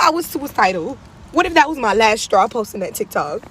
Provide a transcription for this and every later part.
I was suicidal? What if that was my last straw posting that TikTok?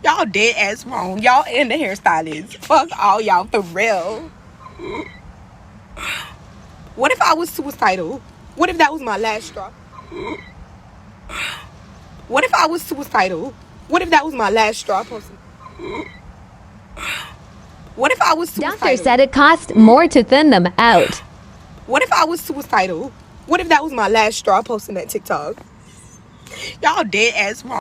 Y'all dead ass wrong. Y'all and the hairstylist. Fuck all y'all for real. What if I was suicidal? What if that was my last straw? What if I was suicidal? What if that was my last straw posting? What if I was suicidal? Doctor said it costs more to thin them out. What if I was suicidal? What if that was my last straw posting that TikTok? Y'all dead ass wrong.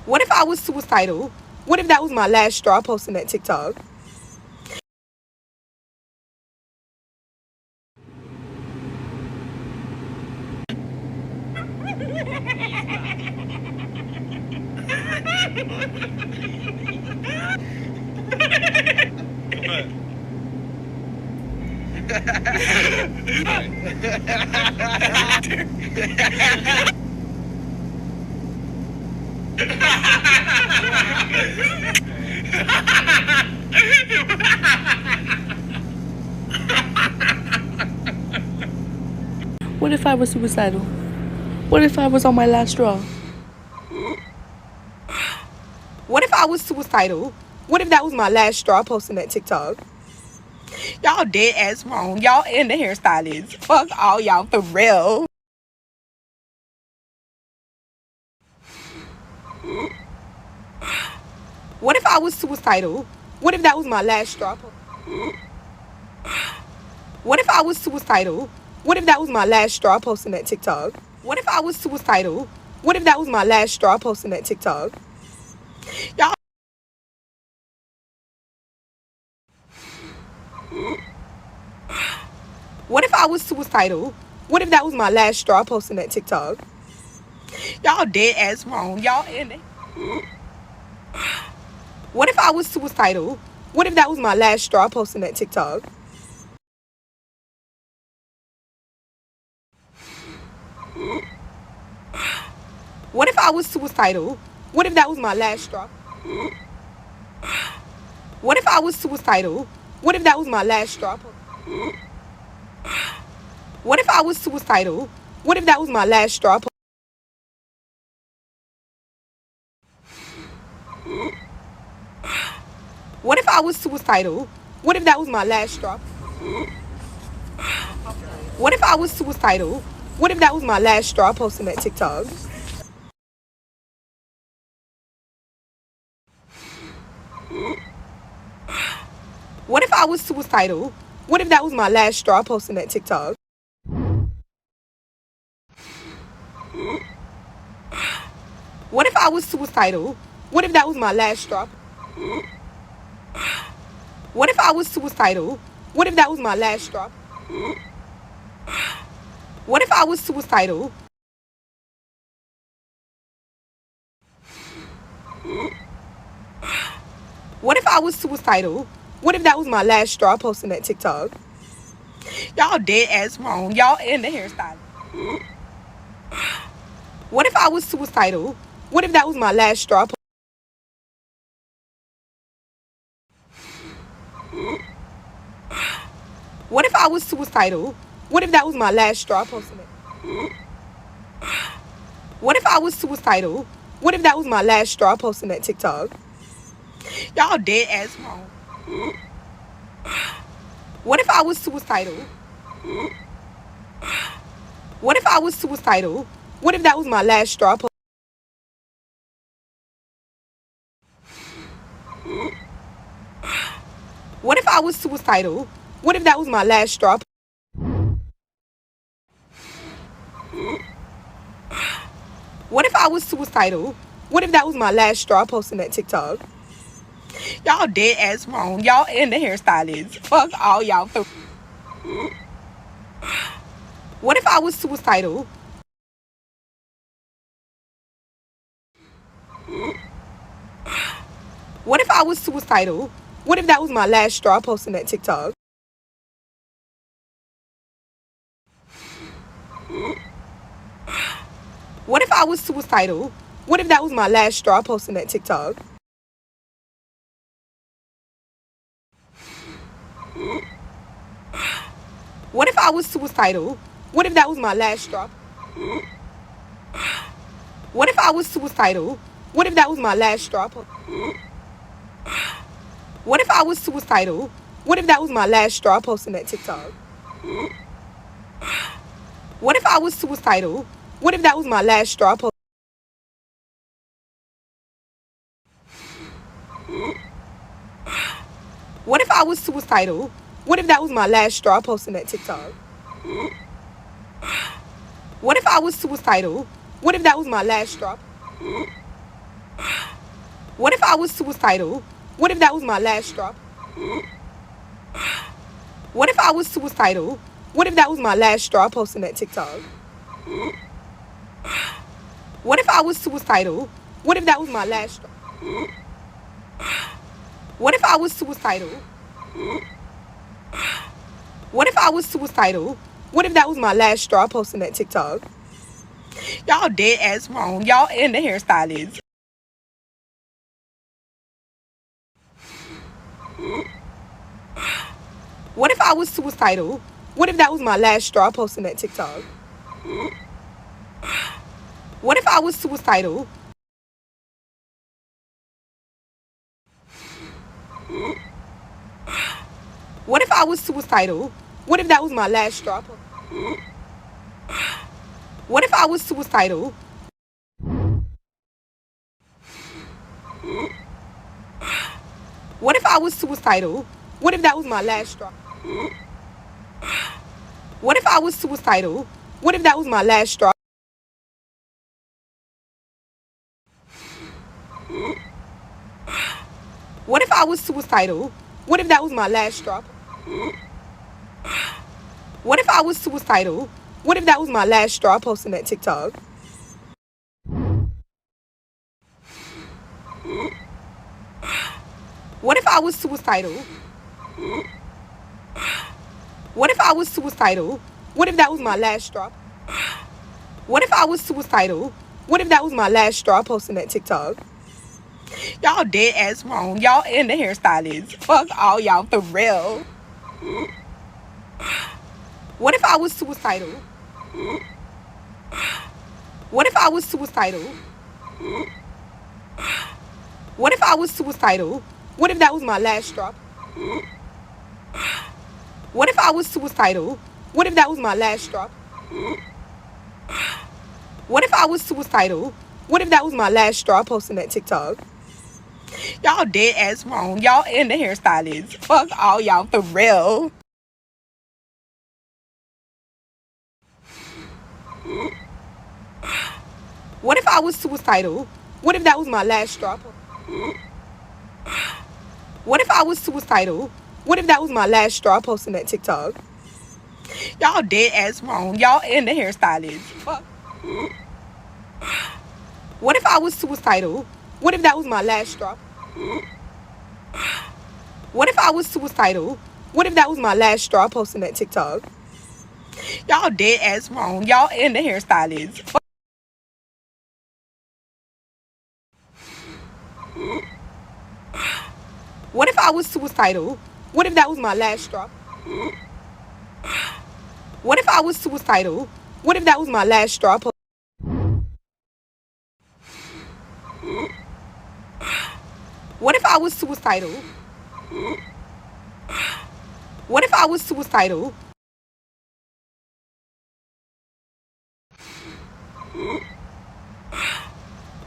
What if I was suicidal? What if that was my last straw posting that TikTok? What if I was suicidal? What if I was on my last straw? What if I was suicidal? What if that was my last straw posting that TikTok? Y'all dead ass wrong. Y'all and the hairstylist. Fuck all y'all for real. What if I was suicidal? What if that was my last straw? What if I was suicidal? What if that was my last straw posting that TikTok? What if I was suicidal? What if that was my last straw posting that TikTok? Y'all. What if I was suicidal? What if that was my last straw posting that TikTok? Y'all dead ass wrong. Y'all and What if I was suicidal? What if that was my last straw posting that TikTok? What if I was suicidal? What if that was my last straw? What if I was suicidal? What if that was my last straw? What if I was suicidal? What if that was my last straw? What if I was suicidal? What if that was my last straw? What if I was suicidal? What if that was my last straw posting that TikTok? What if I was suicidal? What if that was my last straw posting that TikTok? What if I was suicidal? What if that was my last straw? What if I was suicidal? What if that was my last straw? What if I was suicidal? What if I was suicidal? What if that was my last straw posting that TikTok? Y'all dead ass wrong. Y'all and the hairstyle. What if I was suicidal? What if that was my last straw? What if I was suicidal? What if that was my last straw posting it? What if I was suicidal? What if that was my last straw posting that TikTok? Y'all dead ass wrong. What if I was suicidal? What if I was suicidal? What if that was my last straw? What if I was suicidal? What if that was my last straw? What if I was suicidal? What if that was my last straw posting that TikTok? Y'all dead ass wrong. Y'all and the hairstylist. Fuck all y'all for. What if I was suicidal? What if I was suicidal? What if that was my last straw posting that TikTok? What if I was suicidal? What if that was my last straw posting that TikTok? What if I was suicidal? What if that was my last straw? What if I was suicidal? What if that was my last straw? What if I was suicidal? What if that was my last straw posting that TikTok? What if I was suicidal? What if that was my last straw post? What if I was suicidal? What if that was my last straw posting that TikTok? What if I was suicidal? What if that was my last straw? What if I was suicidal? What if that was my last straw? What if I was suicidal? What if that was my last straw posting that TikTok? What if I was suicidal? What if that was my last straw? What if I was suicidal? What if I was suicidal? What if that was my last straw posting that TikTok? Y'all dead ass wrong. Y'all and the hairstylist. What if I was suicidal? What if that was my last straw posting that TikTok? What if I was suicidal? What if I was suicidal? What if that was my last straw? What if I was suicidal? What if I was suicidal? What if that was my last straw? What if I was suicidal? What if that was my last straw? What if I was suicidal? What if that was my last straw? What if I was suicidal? What if that was my last straw posting that TikTok? What if I was suicidal? What if I was suicidal? What if that was my last straw? What if I was suicidal? What if that was my last straw posting that TikTok? Y'all dead ass wrong. Y'all and the hairstylist. Fuck all y'all for real. What if I was suicidal? What if I was suicidal? What if I was suicidal? What if that was my last straw? What if I was suicidal? What if that was my last straw? What if I was suicidal? What if that was my last straw posting that TikTok? Y'all dead ass wrong. Y'all and the hairstylist. Fuck all y'all for real. What if I was suicidal? What if that was my last straw? What if I was suicidal? What if that was my last straw posting that TikTok? Y'all dead ass wrong. Y'all and the hairstylist. Fuck. What if I was suicidal? What if that was my last straw? What if I was suicidal? What if that was my last straw posting that TikTok? Y'all dead ass wrong. Y'all and the hairstylist. What if I was suicidal? What if that was my last straw? What if I was suicidal? What if that was my last straw? What if I was suicidal? What if I was suicidal?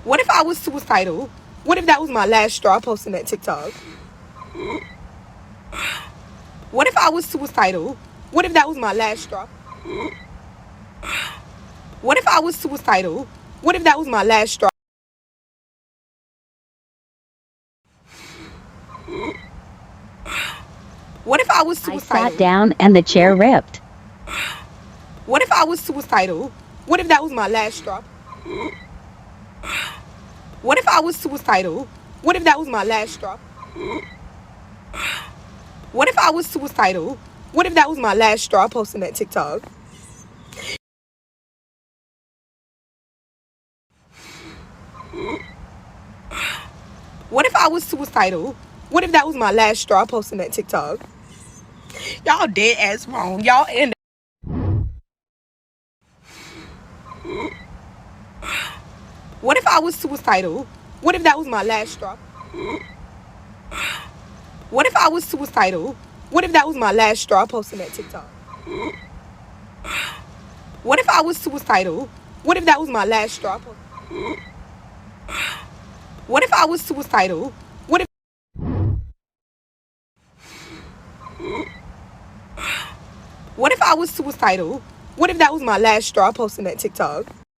What if I was suicidal? What if that was my last straw posting that TikTok? What if I was suicidal? What if that was my last straw? What if I was suicidal? What if that was my last straw? What if I was suicidal? I sat down and the chair ripped. What if I was suicidal? What if that was my last straw? What if I was suicidal? What if that was my last straw? What if I was suicidal? What if that was my last straw posting that TikTok? What if I was suicidal? What if that was my last straw posting that TikTok? Y'all dead ass wrong. Y'all and What if I was suicidal? What if that was my last straw? What if I was suicidal? What if that was my last straw posting that TikTok? What if I was suicidal? What if that was my last straw? What if I was suicidal? What if What if I was suicidal? What if that was my last straw posting that TikTok?